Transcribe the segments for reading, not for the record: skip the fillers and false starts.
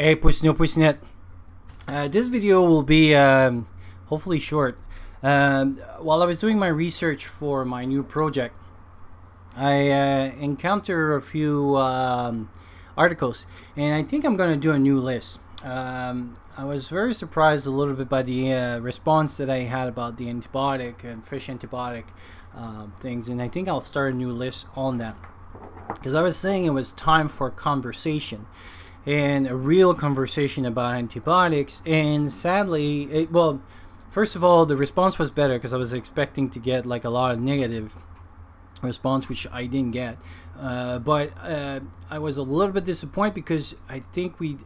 Hey, Pussnet. This video will be hopefully short. While I was doing my research for my new project, I encountered a few articles, and I think I'm going to do a new list. I was very surprised a little bit by the response that I had about the antibiotic and fish antibiotic things, and I think I'll start a new list on that. Because I was saying it was time for a conversation, and a real conversation about antibiotics. And sadly, first of all, the response was better because I was expecting to get like a lot of negative response, which I didn't get. But I was a little bit disappointed because I think we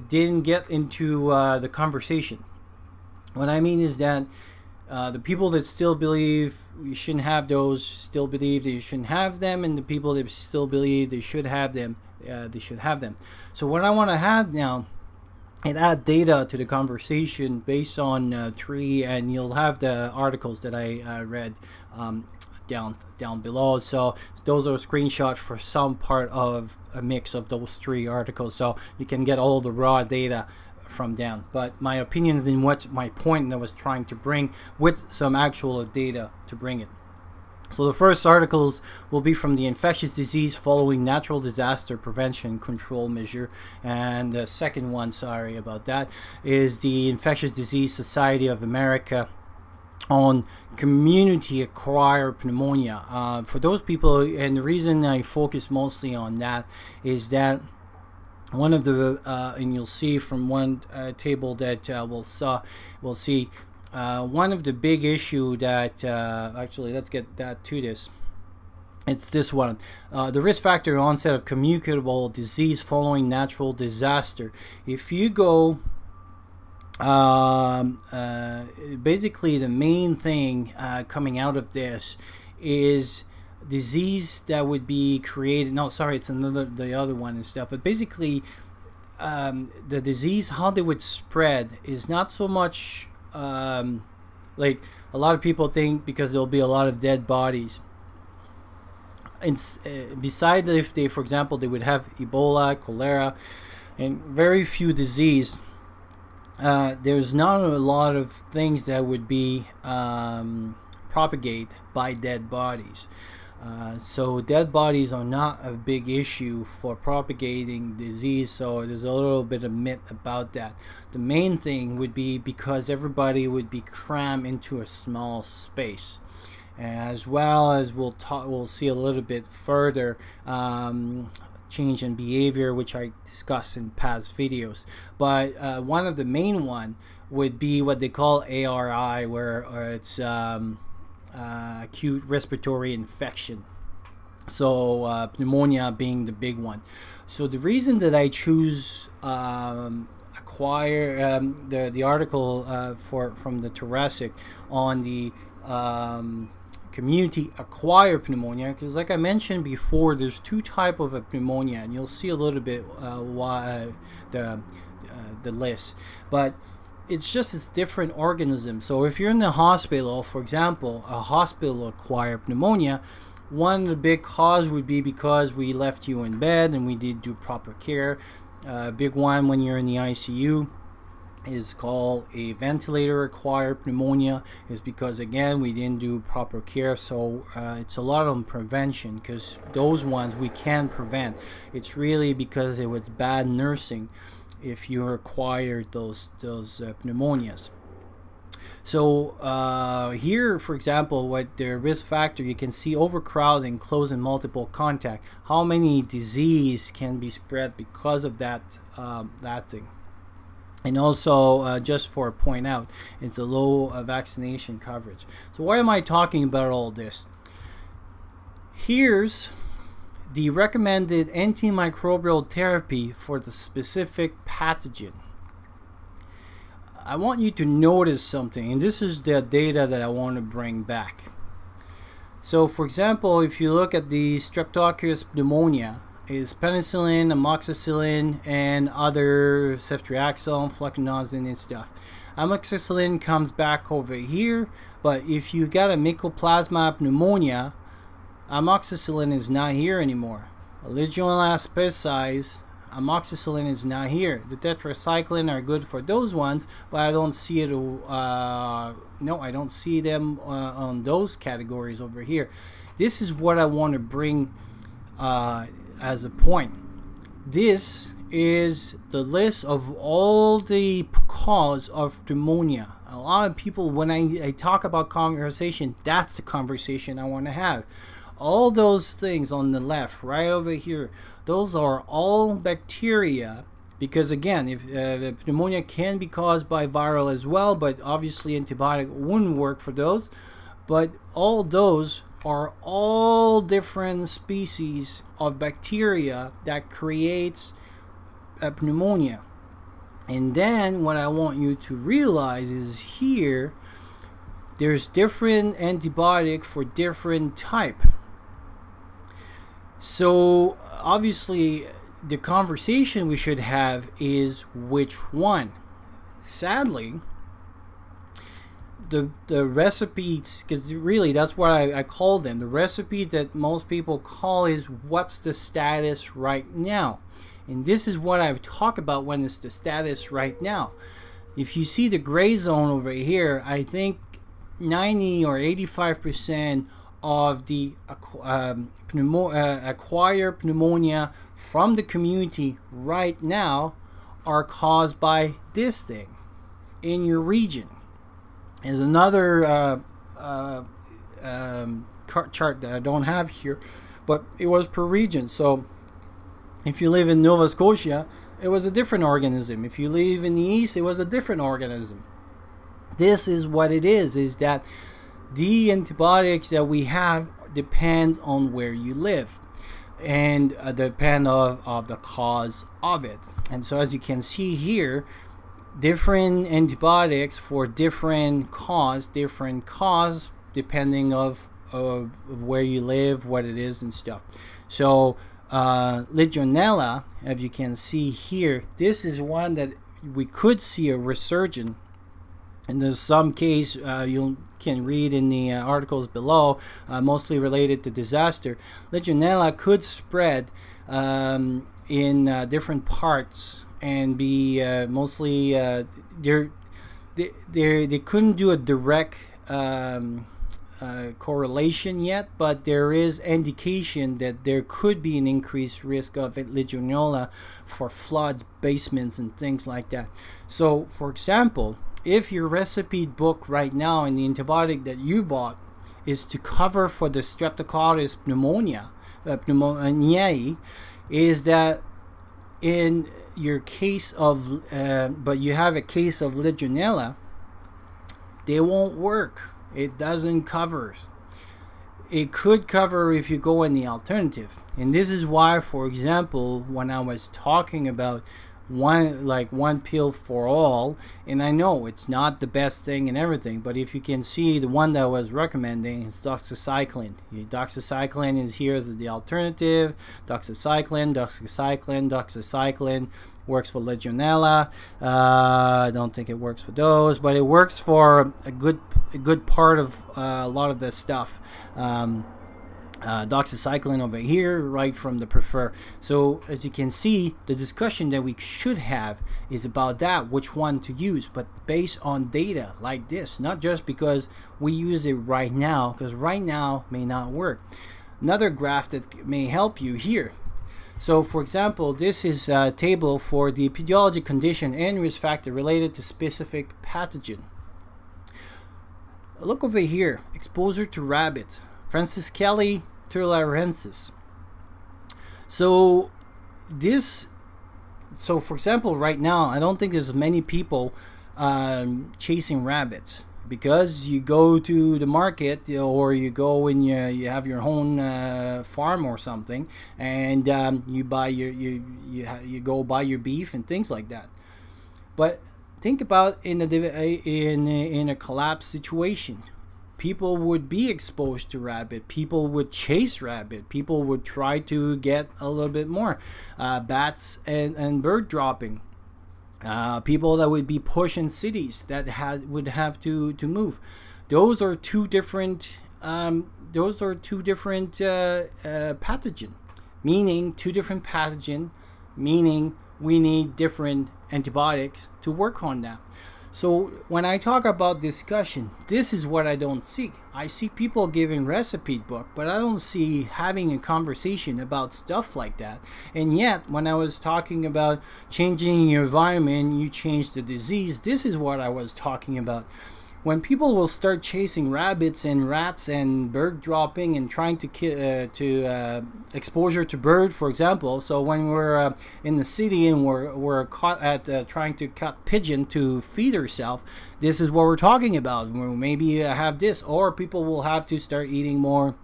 didn't get into the conversation. What I mean is that the people that still believe we shouldn't have those still believe that you shouldn't have them, and the people that still believe they should have them, they should have them. So what I want to have now and add data to the conversation based on three, and you'll have the articles that I read down below. So those are screenshots for some part of a mix of those three articles, so you can get all the raw data from them. But my opinions in what my point that I was trying to bring with some actual data to bring it. So the first articles will be from the infectious disease following natural disaster prevention control measure, and the second one, sorry about that, is the Infectious Disease Society of America on community acquired pneumonia. For those people, and the reason I focus mostly on that is that one of the and you'll see from one table that we'll see one of the big issue that actually, let's get that to this. It's this one, the risk factor onset of communicable disease following natural disaster. If you go basically the main thing coming out of this is disease that would be created, no sorry, it's the other one and stuff, but basically the disease, how they would spread is not so much like a lot of people think, because there'll be a lot of dead bodies. It's beside if they, for example, they would have Ebola, cholera, and very few disease. There's not a lot of things that would be propagate by dead bodies. So dead bodies are not a big issue for propagating disease, so there's a little bit of myth about that. The main thing would be because everybody would be crammed into a small space, as well as we'll see a little bit further change in behavior, which I discussed in past videos. But one of the main one would be what they call ARI, where it's acute respiratory infection. So pneumonia being the big one. So the reason that I choose the article from the thoracic on the community acquired pneumonia, because like I mentioned before, there's two type of a pneumonia, and you'll see a little bit why the list, but it's just it's different organisms. So if you're in the hospital, for example, a hospital acquired pneumonia, one of the big cause would be because we left you in bed and we did do proper care. Big one when you're in the ICU is called a ventilator acquired pneumonia, is because again we didn't do proper care. So it's a lot on prevention, because those ones we can prevent. It's really because it was bad nursing if you acquired those pneumonias. So here, for example, what their risk factor, you can see overcrowding, close and multiple contact. How many disease can be spread because of that thing. And also, just for a point out, it's a low vaccination coverage. So why am I talking about all this? Here's the recommended antimicrobial therapy for the specific pathogen. I want you to notice something, and this is the data that I want to bring back. So for example, if you look at the Streptococcus pneumonia, is penicillin, amoxicillin, and other ceftriaxone, fluconazine and stuff. Amoxicillin comes back over here, but if you got a mycoplasma pneumonia, amoxicillin is not here anymore. Legionella species Amoxicillin is not here. The tetracycline are good for those ones, but I don't see it. No, I don't see them on those categories over here. This is what I want to bring as a point. This is the list of all the cause of pneumonia. A lot of people, when I talk about conversation, that's the conversation I want to have. All those things on the left, right over here, those are all bacteria. Because again, if pneumonia can be caused by viral as well, but obviously antibiotic wouldn't work for those. But all those are all different species of bacteria that creates pneumonia. And then what I want you to realize is here there's different antibiotic for different type. So obviously the conversation we should have is which one. Sadly, the recipes, because really that's what I call them, the recipe that most people call is what's the status right now. And this is what I talk about when it's the status right now. If you see the gray zone over here, I think 90 or 85% of the acquired pneumonia from the community right now are caused by this thing in your region. There's another chart that I don't have here, but it was per region. So if you live in Nova Scotia, it was a different organism. If you live in the east, it was a different organism. This is what it is that the antibiotics that we have depends on where you live and depend of the cause of it. And so as you can see here, different antibiotics for different cause depending of where you live, what it is and stuff. So Legionella, as you can see here, this is one that we could see a resurgence. And there's some case you can read in the articles below, mostly related to disaster. Legionella could spread in different parts and be mostly they couldn't do a direct correlation yet, but there is indication that there could be an increased risk of Legionella for floods, basements, and things like that. So, for example, if your recipe book right now and the antibiotic that you bought is to cover for the Streptococcus pneumoniae, is that in your case of, but you have a case of Legionella, they won't work. It doesn't cover. It could cover if you go in the alternative. And this is why, for example, when I was talking about one pill for all, and I know it's not the best thing and everything, but if you can see, the one that I was recommending is doxycycline. Doxycycline is here as the alternative. Doxycycline works for Legionella. I don't think it works for those, but it works for a good part of a lot of this stuff. Doxycycline over here, right from the prefer. So as you can see, the discussion that we should have is about that, which one to use, but based on data like this, not just because we use it right now, because right now may not work. Another graph that may help you here. So for example, this is a table for the epidemiology condition and risk factor related to specific pathogen. Look over here, exposure to rabbits. Francis Kelly tularensis. So for example, right now, I don't think there's many people chasing rabbits, because you go to the market or you go and you have your own farm or something, and you buy you go buy your beef and things like that. But think about in a collapse situation. People would be exposed to rabbit. People would chase rabbit. People would try to get a little bit more. Bats and bird dropping. People that would be pushed in cities that would have to move. Those are two different pathogen, meaning two different pathogen meaning we need different antibiotics to work on that. So when I talk about discussion, this is what I don't see. I see people giving recipe book, but I don't see having a conversation about stuff like that. And yet, when I was talking about changing your environment, you change the disease. This is what I was talking about. When people will start chasing rabbits and rats and bird dropping and trying to exposure to bird, for example. So when we're in the city and we're caught at trying to cut pigeon to feed herself, this is what we're talking about. We'll maybe have this, or people will have to start eating more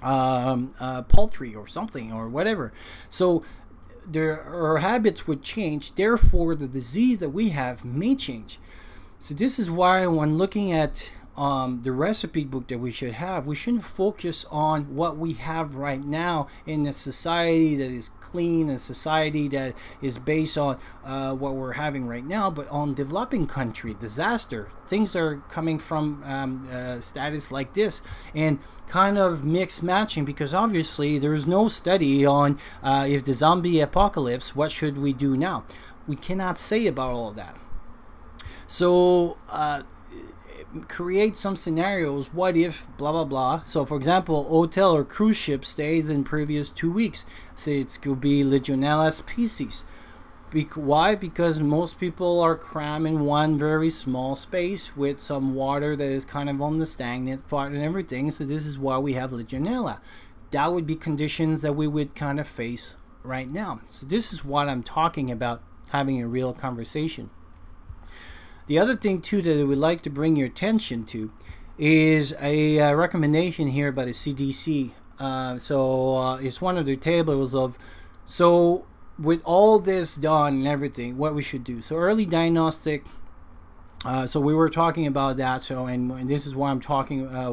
poultry or something or whatever. So our habits would change. Therefore, the disease that we have may change. So this is why when looking at the recipe book that we should have, we shouldn't focus on what we have right now in a society that is clean, a society that is based on what we're having right now, but on developing country, disaster, things are coming from status like this, and kind of mix matching, because obviously there's no study on if the zombie apocalypse, what should we do now? We cannot say about all of that. So create some scenarios. What if blah blah blah? So for example, hotel or cruise ship stays in previous 2 weeks. Say it could be Legionella species. Why? Because most people are crammed in one very small space with some water that is kind of on the stagnant part and everything. So this is why we have Legionella. That would be conditions that we would kind of face right now. So this is what I'm talking about, having a real conversation. The other thing too that I would like to bring your attention to is a recommendation here by the CDC. It's one of their tables of, so with all this done and everything, what we should do. So early diagnostic. So we were talking about that. So and this is what I'm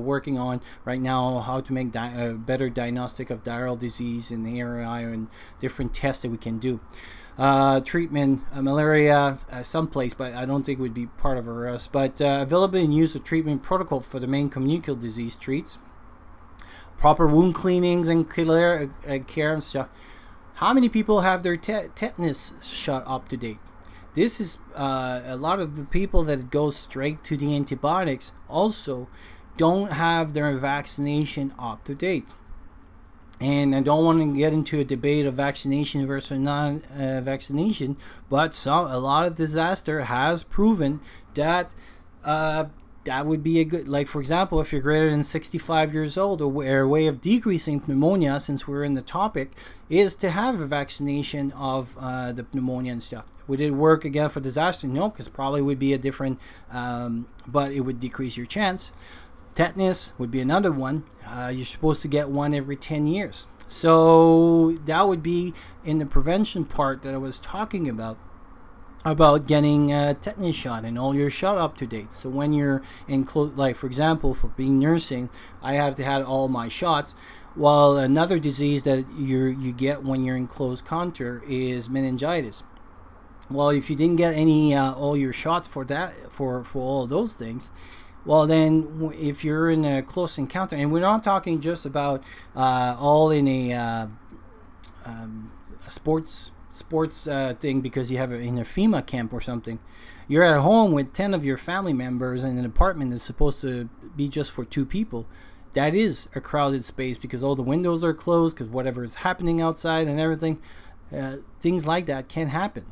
working on right now, how to make better diagnostic of diarrheal disease in the area and different tests that we can do. Treatment, malaria, someplace, but I don't think it would be part of us. But availability and use of treatment protocol for the main communicable disease treats, proper wound cleanings and care and stuff. How many people have their tetanus shot up to date? This is a lot of the people that go straight to the antibiotics also don't have their vaccination up to date. And I don't want to get into a debate of vaccination versus non-vaccination, but a lot of disaster has proven that that would be a good, like for example, if you're greater than 65 years old, a way of decreasing pneumonia, since we're in the topic, is to have a vaccination of the pneumonia and stuff. Would it work again for disaster? No, because probably would be a different, but it would decrease your chance. Tetanus would be another one. You're supposed to get one every 10 years. So that would be in the prevention part that I was talking about getting a tetanus shot and all your shot up to date. So when you're in like for example, for being nursing, I have to have all my shots. While another disease that you get when you're in close contact is meningitis. Well, if you didn't get any all your shots for that, for all those things, well then if you're in a close encounter, and we're not talking just about all in a sports thing because you have in a FEMA camp or something. You're at home with 10 of your family members in an apartment that's supposed to be just for 2 people. That is a crowded space because all the windows are closed, because whatever is happening outside and everything, things like that can happen.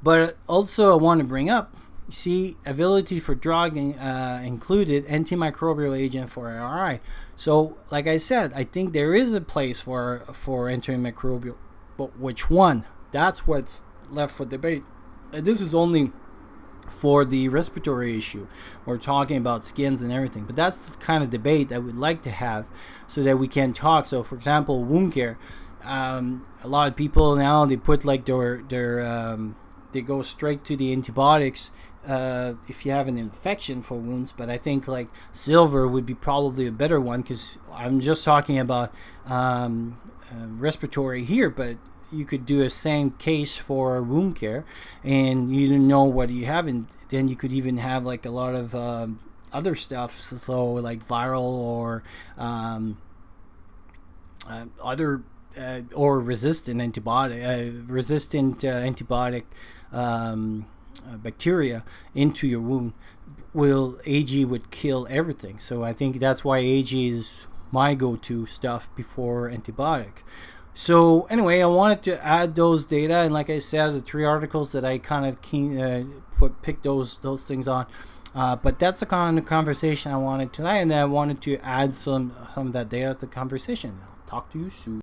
But also I want to bring up, see, availability for drug included antimicrobial agent for ARI. So like I said, I think there is a place for antimicrobial, but which one? That's what's left for debate. And this is only for the respiratory issue. We're talking about skins and everything, but that's the kind of debate that we'd like to have so that we can talk. So for example, wound care, a lot of people now, they put like they go straight to the antibiotics if you have an infection for wounds. But I think like silver would be probably a better one, because I'm just talking about respiratory here, but you could do a same case for wound care and you don't know what you have, and then you could even have like a lot of other stuff, so like viral or other or resistant antibiotic bacteria into your wound, AG would kill everything. So I think that's why AG is my go-to stuff before antibiotic. So anyway, I wanted to add those data, and like I said, the 3 articles that I kind of picked those things on. But that's the kind of conversation I wanted tonight, and I wanted to add some of that data to the conversation. I'll talk to you soon.